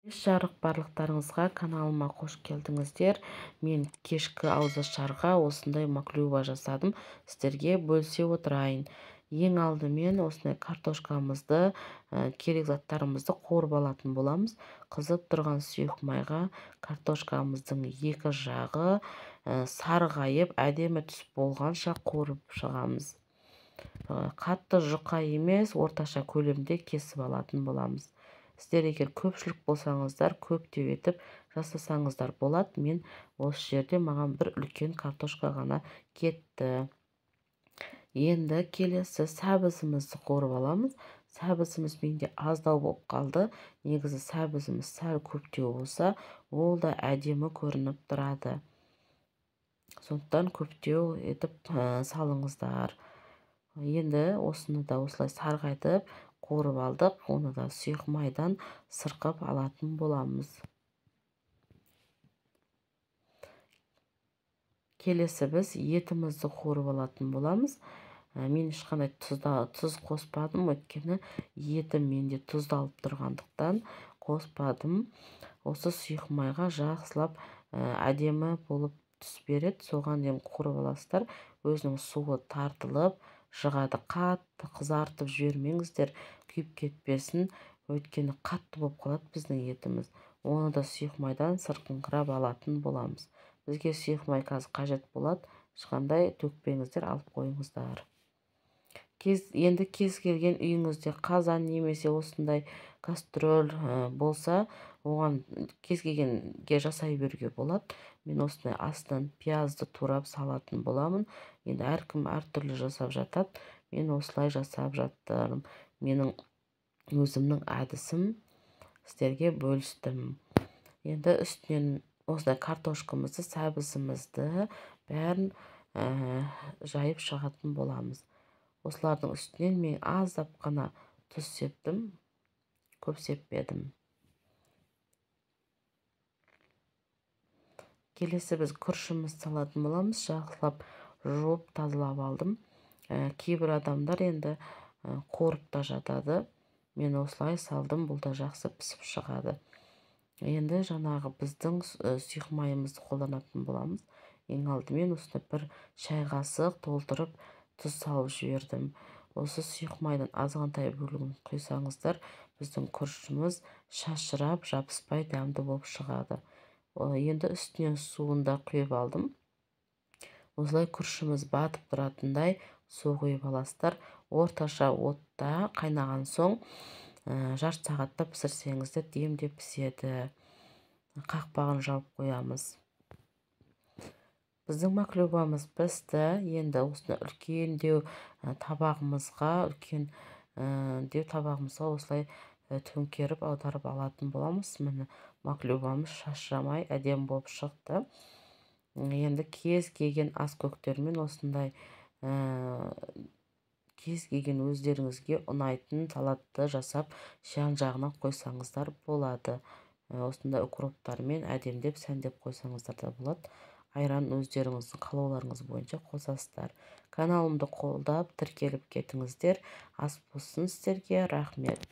Жарық барлықтарыңызға каналыма қош келдіңіздер. Мен кешкі ауызашарға осындай маклюба жасадым. Сіздерге бөлісе отырайын. Ең алдымен осындай картошкамызды, керек заттарымызды қуырып алатын боламыз. Қызып тұрған сұйық майға картошкамыздың екі жағы сарғайып, әдемі түс болғанша қуырып шығамыз. Қатты жұқа емес, орташа көлемде кесіп алатын боламыз. Сіздер егер көпшілік болсаңыздар, көптеу етіп жасасаңыздар болады. Мен осы жерде маған бір үлкен картошка ғана кетті. Енді келесі сәбізімізді қуырып аламыз. Сәбізіміз менде аздау болып қалды. Негізі сәбізіміз сәл көптеу болса, ол да әдемі көрініп тұрады. Сондықтан көптеу етіп салыңыздар. Енді осыны да осылай сарғайтып қуырып алдық. Оны да сұйық майдан сырқып алатын боламыз. Келесі біз етімізді қуырып алатын боламыз. Мен ешқандай тұз қоспадым, өйткені етім менде тұздалып тұрғандықтан қоспадым. Осы сұйық майға жақсылап әдемі болып түс береді. Соған дейін қуырып аласыздар. Өзінің суы тартылып шығады. Қатты қызартып жібермеңіздер, күйіп кетпесін. Өйткені қатты болып қалады біздің етіміз. Оны да сұйық майдан сырқыңқырап алатын боламыз. Бізге сұйық май қазір қажет болады. Ешқандай төкпеңіздер, алып қойыңыздар. Енді кез келген үйіңізде қазан немесе осындай кастрөл болса, оған кез келгенге жасай беруге болады. Мен осындай астынан пиязды турап салатын боламын. Енді әркім әртүрлі жасап жатады. Мен осылай жасап жаттым. Менің өзімнің әдісім, сіздерге бөлістім. Енді үстінен осындай картошкамызды, сәбізімізді бәрін жайып шығатын боламыз. Осылардың үстінен мен аздап қана тұз септім, көп сеппедім. Келесі біз күрішімізді салатын боламыз. Жақсылап жуып тазалап алдым. Кейбір адамдар енді қуырып та жатады. Мен осылай салдым, бұл да жақсы пісіп шығады. Енді жаңағы біздің сұйық майымызды қолданатын боламыз. Ең алдымен осында бір шай қасық толтырып тұз салып жібердім. Осы сұйық майдан азғантай бөлігін құйсаңыздар, біздің күрішіміз шашырап, жабыспай дәмді болып шығады. Енді үстінен суын да құйып алдым. Осылай күрішіміз батып тұратындай су құйып аласыздар. Орташа отта қайнаған соң жарты сағатта пісірсеңіздер демдеп піседі. Қақпағын жауып қоямыз. Біздің маклюбамыз пісті. Енді осыны үлкендеу табағымызға осылай төңкеріп аударып алатын боламыз. Міне маклюбамыз шашырамай әдемі болып шықты. Енді кез келген ас көктермен осындай кез келген өздеріңізге ұнайтын салатты жасап жан жағына қойсаңыздар болады. Осындай укроптармен әдемдеп сәндеп қойсаңыздар да болады. Айран өздеріңіздің қалауларыңыз бойынша қосасыздар. Каналымды қолдап тіркеліп кетіңіздер. Ас болсын сіздерге. Рахмет.